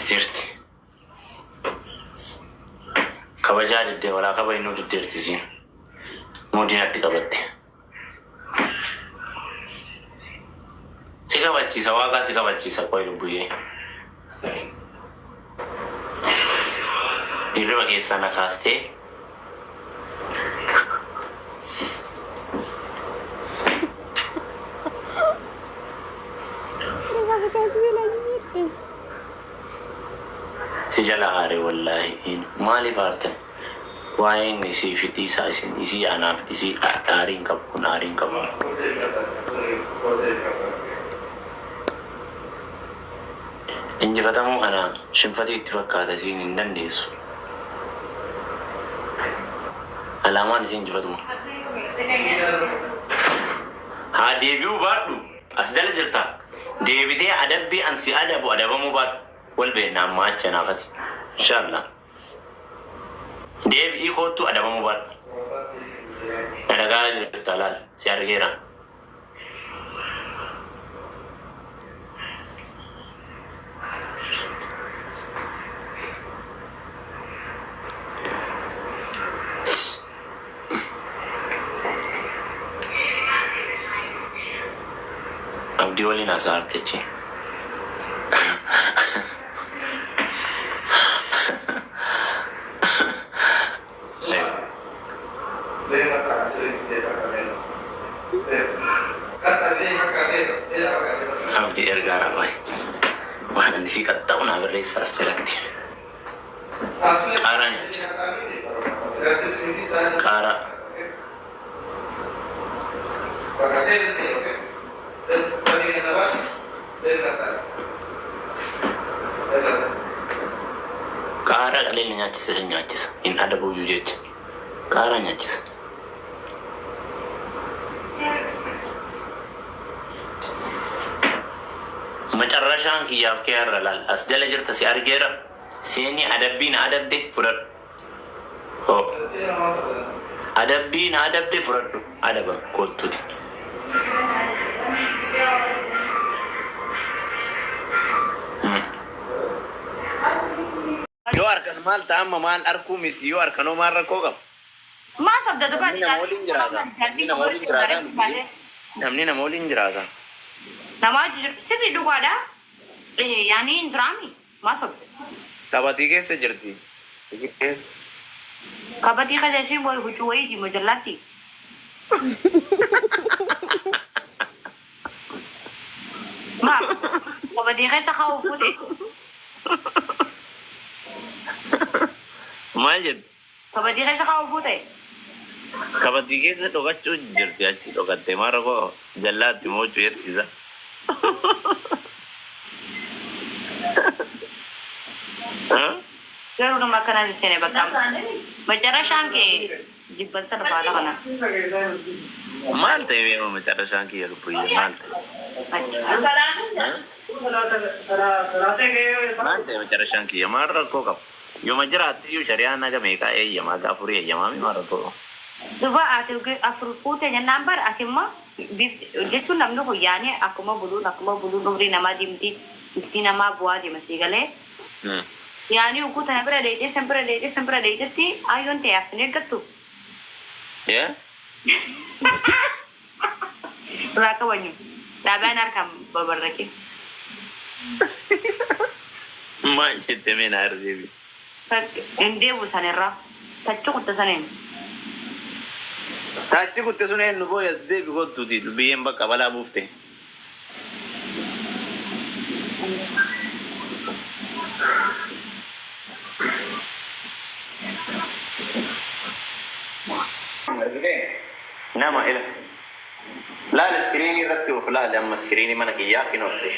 ديرتي كبجال الدي ولا كبينو ديرتي زين موديناتي كبتي سيكا بالتي سواغا سيكا بالتي سكوي بويه يلو كيسانا كاستي سجلا غاري والله مالي بارتن وين نسي في تيسا نسي أنا في تيسي أرين كابون أرين كابون إنجي فتامو أنا شنفتي اتفاقات زين ننديسو alamaan isin jibatu haa deebi'uu baadhu as jala jirta deebitee adabbii ansi adabu adabamuu baadhu wal beennaan maacha naafati inshallah deebi'ii kootu adabamuu baadhu nadagaa jirta laal si argeera abdi wali nasar teci abdi ergara boy mana disikat tahu na berisa secerati karanya kara kara kalian nyacis in ada buju jec kara nyacis macarrashan kiyaf kiyar lal asjala jirta si argera seni adabbin adabde furat oh adabbin adabde furat adaba kotuti yo arkan mal tamma mal arkumit yo arkano marra kogam ma sabda to bani namolin jiraga namaj sirri dugada yani indrami ma sabda tabati kaise jirti kabati ka jaisi boy huchuwai di mujallati ma kabati kaisa kau pule Majid. Kabati kaisa kau pute. Kabati kaisa to gachu jirti achi to gatte mara ko jallati mo chuyer kiza. Garu nama kana di sini bakam. Bicara shangke jibban sa napala kana. Malte mo bicara shangke yaru puyi malte. Malte bicara shangke mara ko kap. Yo majerati yo syariana ga meka yama ga furi yama mi mara to. Duba ate afur pute nya number akimma jechu namno ko yani akuma bulu nobri nama dimti nama buat di masigale. Yani uku sempre date ti ayon te asne gatu. Ya? Raka wanyu. Tabanar kam babarraki. Majid teminar jibi. Ende busanerra taccu kuttasanen Tacci kutte sunen nubo yasde bi godudi biyem baka bala bufte nama ila la screen ratti wa la lamma screen manaki yakin waqti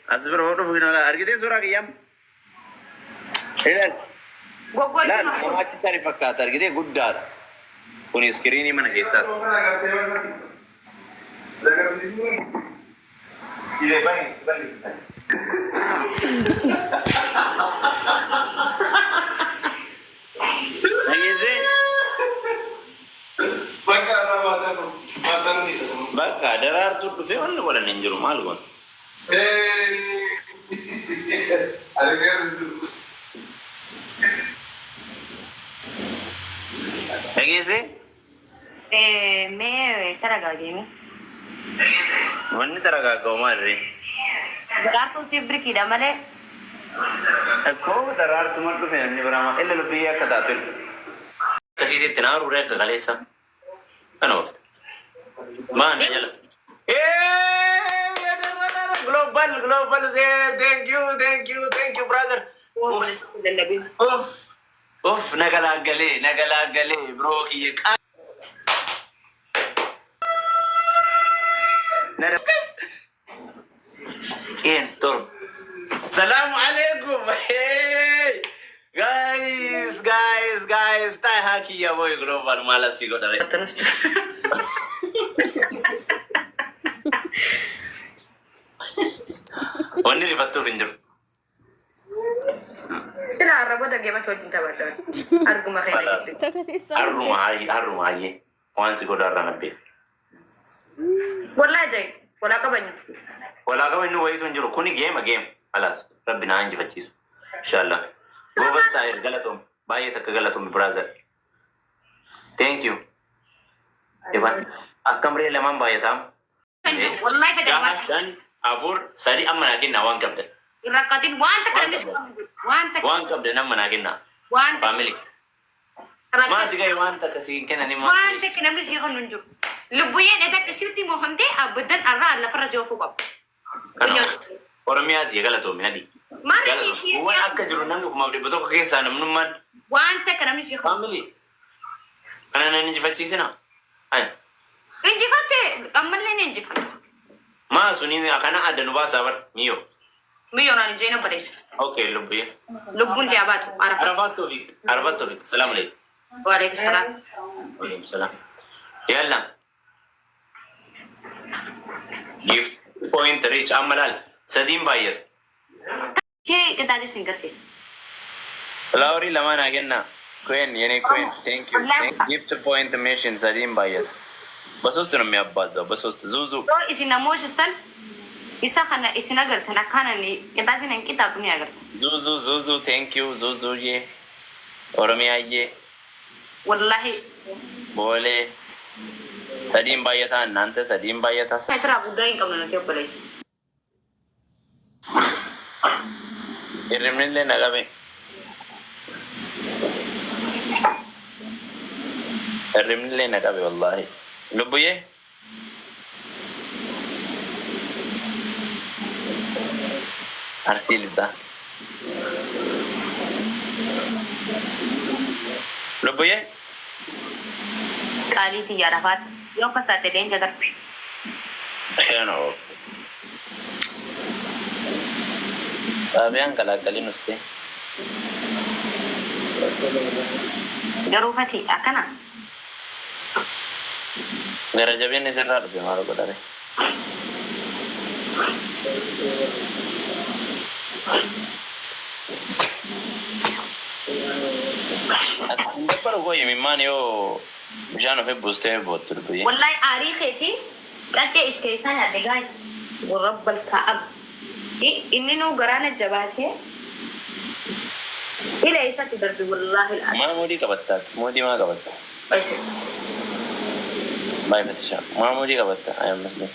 أصبر وقف هنا لا أرجع سورة كيام لا ما تعرف فكات أرجع قدار كوني سكريني من كيسا Bakka daraartuu dhufee wanni godhan hin jiru maal goon? Dhageesse? Mee taragaagee Wanni taragaaga'u maalirree? daraartuu si birkiidha malee Akkoo daraartuu mal dhufe inni biraama illa lubbii akka taatu. Akkasiisitti naaruu akka kaleessa. Kana oofta. Maan jala. Global, thank you, brother. Nagalagalee, bro kiyya qaa. Tor. Salamu alaikum. Hey. Guys, tai haki ya boy global malas sih godare. terus Onni rifattu finjur. sila arabo da gema so cinta bada arguma khair Arruma aye. Wan sih godara nabi. wallahi jay wala ka banyu Wala ka wani waitu finjur. Kuni game. Alas. Rabbi na anji fachisu. Inshallah. Gobas tayo galatom. Baye tak galatom brother. Thank you. Iban. Akamre lemam baye tam. wallahi ka Jahat jama dan afur sari amma nakin na wan kabda. irakatin wanta kan Wan kabda nam nakin na. wanta Family. Masih kayak wanta kasih kena ni wanta masih. kan namni siya nunjur lubuyan eta kasirti mo hamde abadan arra la faraz yofu bab Kana. Oromia ti galatom nadi. mari Galatom. Wan akka jiru namni kuma beto ko kesa namnum man wanta kan namni siya family. Kana nani jifachisina. Ay. injifate amalle ne injifate Ma suni akana ada nuba sabar miyo. miyo na jena bades Okay, lubuya. lubun dia abatu arafa Arafat Tofik. Salam alaikum. wa alaikum salam Waalaikumsalam. Yalla. Gift point reach amalal. Sadim bayar. che kita di singkarsis Lauri lama na genna. Queen, yani Queen. Thank you. Gift point mission Sadim bayar. Basos na may abbaza. Basos zuzu. to isina mo sistan isa kana isina garta na kana ni kita din kita tu ni agar Zuzu. Thank you. Zuzu ye. Oromia ye. wallahi Boleh. Sadim bayata. Nante Sadim bayata. saya tra budai kam na ke boleh Iremnile nagabe. Iremnile nagabe wallahi. Lubuye. Arsilita. Lubuye. kali ti arafat yo pasate den jagar Ano. Sabi ang kalagaling usted. garufati akana Garaja bien es raro, pero malo que tal. Pero oye, mi mano yo ya no fue usted voto, pues. wallahi ari kheti kate iske sana de gai ورب الكعب إنه قرانا جباته إلى إيسا تدربي والله الآن ما مودي كبتات مودي ما كبتات بس باي فتشا ما مودي كبتات أيام مسلم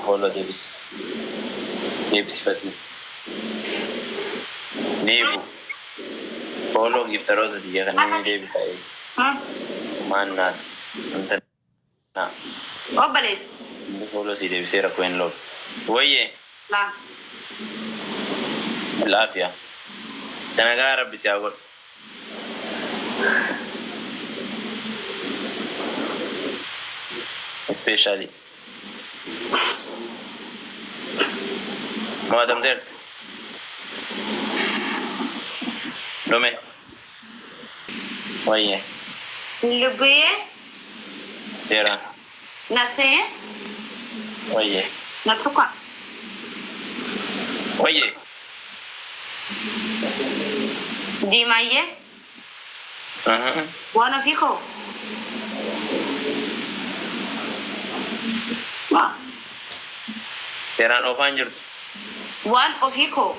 فولو ديبس فتني ديبو فولو giftaro dia kan ini debis ay mana انت na أو بليز فولو si debis era kuen lo oye لا العافيه تناغا ربي سياغور especially Madam there Dome oye لبيه Tera نفسه oye نفسك oye دي مايه Ajá. وأنا فيكو Seeraan oofaan jirtu. Waan ofii koo